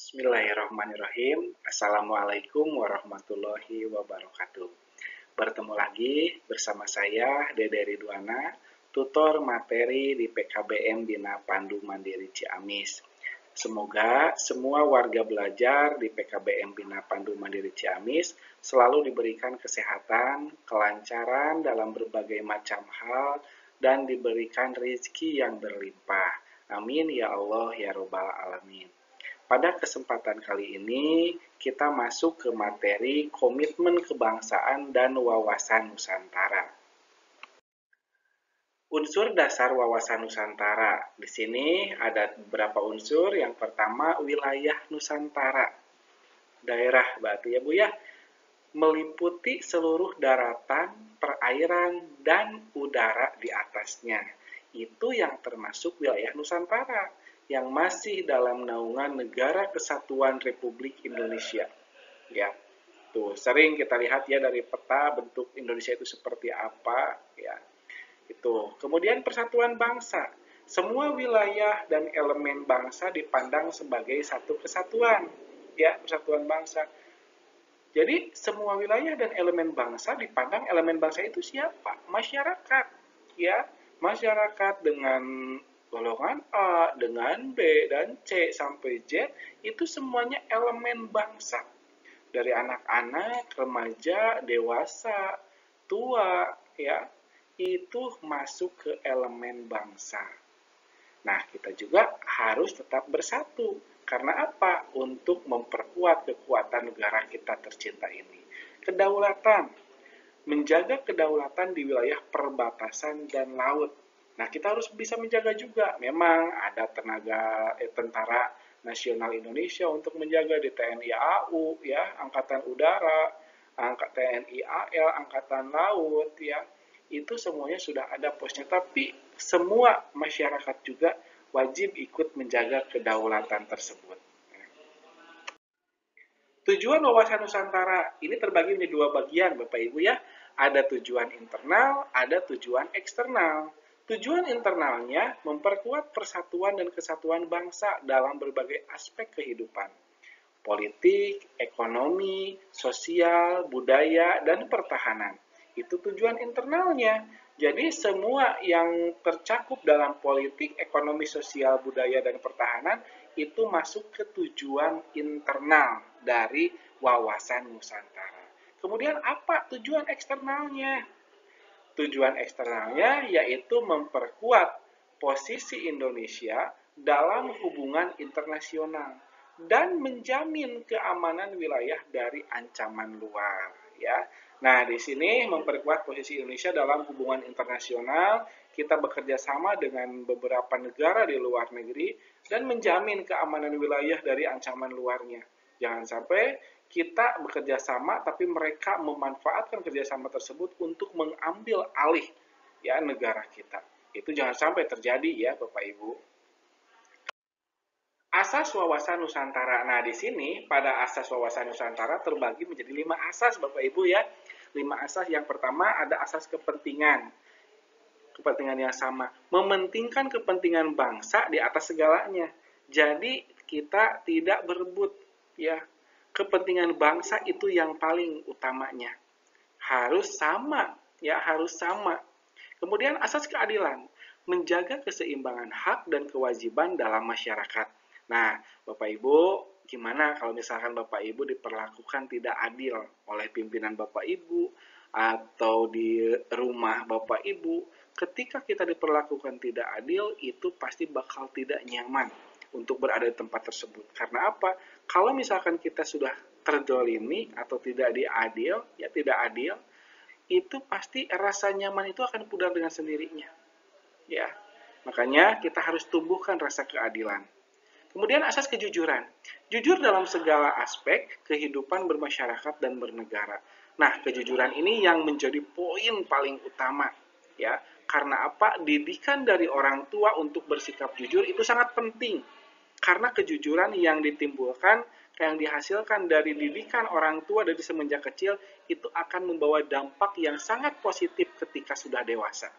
Bismillahirrahmanirrahim. Assalamualaikum warahmatullahi wabarakatuh. Bertemu lagi bersama saya, Dede Ridwana, tutor materi di PKBM Bina Pandu Mandiri Ciamis. Semoga semua warga belajar di PKBM Bina Pandu Mandiri Ciamis selalu diberikan kesehatan, kelancaran dalam berbagai macam hal, dan diberikan rezeki yang berlimpah. Amin ya Allah ya Robbal Alamin. Pada kesempatan kali ini, kita masuk ke materi komitmen kebangsaan dan wawasan Nusantara. Unsur dasar wawasan Nusantara. Di sini ada beberapa unsur. Yang pertama, wilayah Nusantara. Daerah berarti ya Bu ya, meliputi seluruh daratan, perairan, dan udara di atasnya. Itu yang termasuk wilayah Nusantara, yang masih dalam naungan Negara Kesatuan Republik Indonesia. Ya, tuh sering kita lihat ya dari peta bentuk Indonesia itu seperti apa, ya. Itu. Kemudian persatuan bangsa. Semua wilayah dan elemen bangsa dipandang sebagai satu kesatuan, ya, persatuan bangsa. Jadi semua wilayah dan elemen bangsa dipandang elemen bangsa itu siapa? Masyarakat, ya. Masyarakat dengan golongan A, dengan B, dan C sampai Z, itu semuanya elemen bangsa. Dari anak-anak, remaja, dewasa, tua, ya, itu masuk ke elemen bangsa. Nah, kita juga harus tetap bersatu. Karena apa? Untuk memperkuat kekuatan negara kita tercinta ini. Kedaulatan. Menjaga kedaulatan di wilayah perbatasan dan laut. Nah, kita harus bisa menjaga juga. Memang ada tentara nasional Indonesia untuk menjaga di TNI AU, ya, Angkatan Udara, TNI AL, Angkatan Laut, ya. Itu semuanya sudah ada posnya. Tapi semua masyarakat juga wajib ikut menjaga kedaulatan tersebut. Tujuan wawasan Nusantara ini terbagi menjadi dua bagian, Bapak Ibu ya. Ada tujuan internal, ada tujuan eksternal. Tujuan internalnya memperkuat persatuan dan kesatuan bangsa dalam berbagai aspek kehidupan. Politik, ekonomi, sosial, budaya, dan pertahanan. Itu tujuan internalnya. Jadi semua yang tercakup dalam politik, ekonomi, sosial, budaya, dan pertahanan itu masuk ke tujuan internal dari wawasan Nusantara. Kemudian apa tujuan eksternalnya? Tujuan eksternalnya yaitu memperkuat posisi Indonesia dalam hubungan internasional dan menjamin keamanan wilayah dari ancaman luar, ya. Nah, di sini memperkuat posisi Indonesia dalam hubungan internasional, kita bekerja sama dengan beberapa negara di luar negeri dan menjamin keamanan wilayah dari ancaman luarnya. Jangan sampai kita bekerja sama tapi mereka memanfaatkan kerjasama tersebut untuk mengambil alih ya negara kita. Itu jangan sampai terjadi ya Bapak Ibu. Asas wawasan Nusantara. Nah, di sini pada asas wawasan Nusantara terbagi menjadi 5 asas Bapak Ibu ya. 5 asas. Yang pertama ada asas kepentingan. Kepentingan yang sama. Mementingkan kepentingan bangsa di atas segalanya. Jadi kita tidak berebut ya. Kepentingan bangsa itu yang paling utamanya. Harus sama ya, harus sama. Kemudian asas keadilan. Menjaga keseimbangan hak dan kewajiban dalam masyarakat. Nah, Bapak Ibu, gimana kalau misalkan Bapak Ibu diperlakukan tidak adil oleh pimpinan Bapak Ibu atau di rumah Bapak Ibu? Ketika kita diperlakukan tidak adil, itu pasti bakal tidak nyaman untuk berada di tempat tersebut. Karena apa? Kalau misalkan kita sudah terzolimi atau tidak diadil, ya tidak adil, itu pasti rasa nyaman itu akan pudar dengan sendirinya. Ya, makanya kita harus tumbuhkan rasa keadilan. Kemudian asas kejujuran. Jujur dalam segala aspek kehidupan bermasyarakat dan bernegara. Nah, kejujuran ini yang menjadi poin paling utama, ya. Karena apa? Didikan dari orang tua untuk bersikap jujur itu sangat penting. Karena kejujuran yang ditimbulkan, yang dihasilkan dari didikan orang tua dari semenjak kecil, itu akan membawa dampak yang sangat positif ketika sudah dewasa,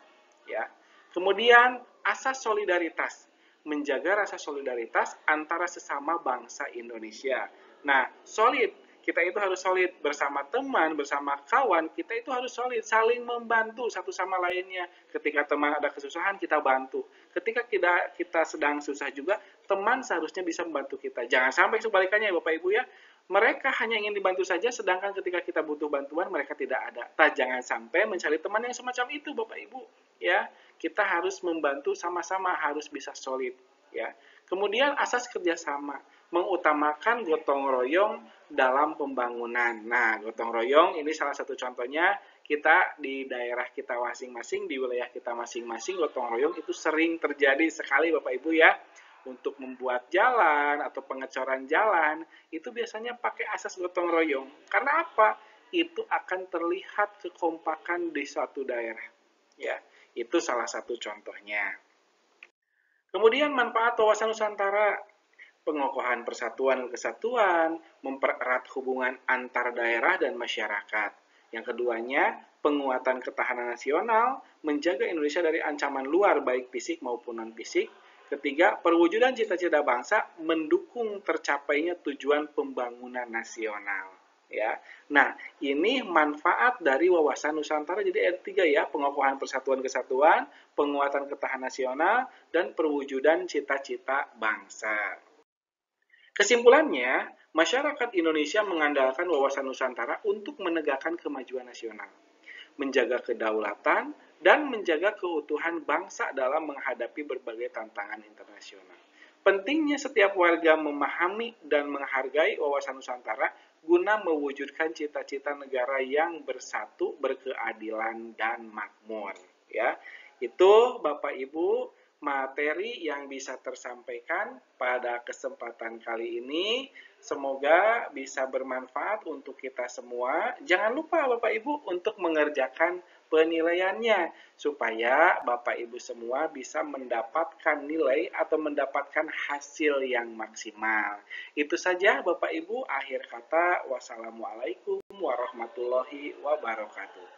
ya. Kemudian asas solidaritas. menjaga rasa solidaritas antara sesama bangsa Indonesia. Nah, solid, kita itu harus solid bersama teman, bersama kawan, kita itu harus solid, saling membantu satu sama lainnya. Ketika teman ada kesusahan, kita bantu. Ketika kita sedang susah juga, teman seharusnya bisa membantu kita. Jangan sampai sebalikannya Bapak Ibu ya. Mereka hanya ingin dibantu saja, sedangkan ketika kita butuh bantuan, mereka tidak ada. Jangan sampai mencari teman yang semacam itu, Bapak Ibu. Ya, kita harus membantu sama-sama, harus bisa solid. Ya, kemudian asas kerjasama, mengutamakan gotong royong dalam pembangunan. Nah, gotong royong ini salah satu contohnya kita di daerah kita masing-masing, di wilayah kita masing-masing, gotong royong itu sering terjadi sekali Bapak Ibu ya. Untuk membuat jalan atau pengecoran jalan, itu biasanya pakai asas gotong royong. Karena apa? Itu akan terlihat kekompakan di suatu daerah. Ya, itu salah satu contohnya. Kemudian manfaat wawasan Nusantara, pengokohan persatuan dan kesatuan, mempererat hubungan antar daerah dan masyarakat. Yang keduanya, penguatan ketahanan nasional, menjaga Indonesia dari ancaman luar baik fisik maupun non-fisik. Ketiga, perwujudan cita-cita bangsa mendukung tercapainya tujuan pembangunan nasional. Ya, nah ini manfaat dari wawasan Nusantara. Jadi ada tiga ya, pengokohan persatuan kesatuan, penguatan ketahanan nasional, dan perwujudan cita-cita bangsa. Kesimpulannya, masyarakat Indonesia mengandalkan wawasan Nusantara untuk menegakkan kemajuan nasional, menjaga kedaulatan, dan menjaga keutuhan bangsa dalam menghadapi berbagai tantangan internasional. Pentingnya setiap warga memahami dan menghargai wawasan Nusantara guna mewujudkan cita-cita negara yang bersatu, berkeadilan, dan makmur. Ya, itu Bapak Ibu materi yang bisa tersampaikan pada kesempatan kali ini. Semoga bisa bermanfaat untuk kita semua. Jangan lupa Bapak Ibu untuk mengerjakan penilaiannya supaya Bapak Ibu semua bisa mendapatkan nilai atau mendapatkan hasil yang maksimal. Itu saja Bapak Ibu, akhir kata wassalamualaikum warahmatullahi wabarakatuh.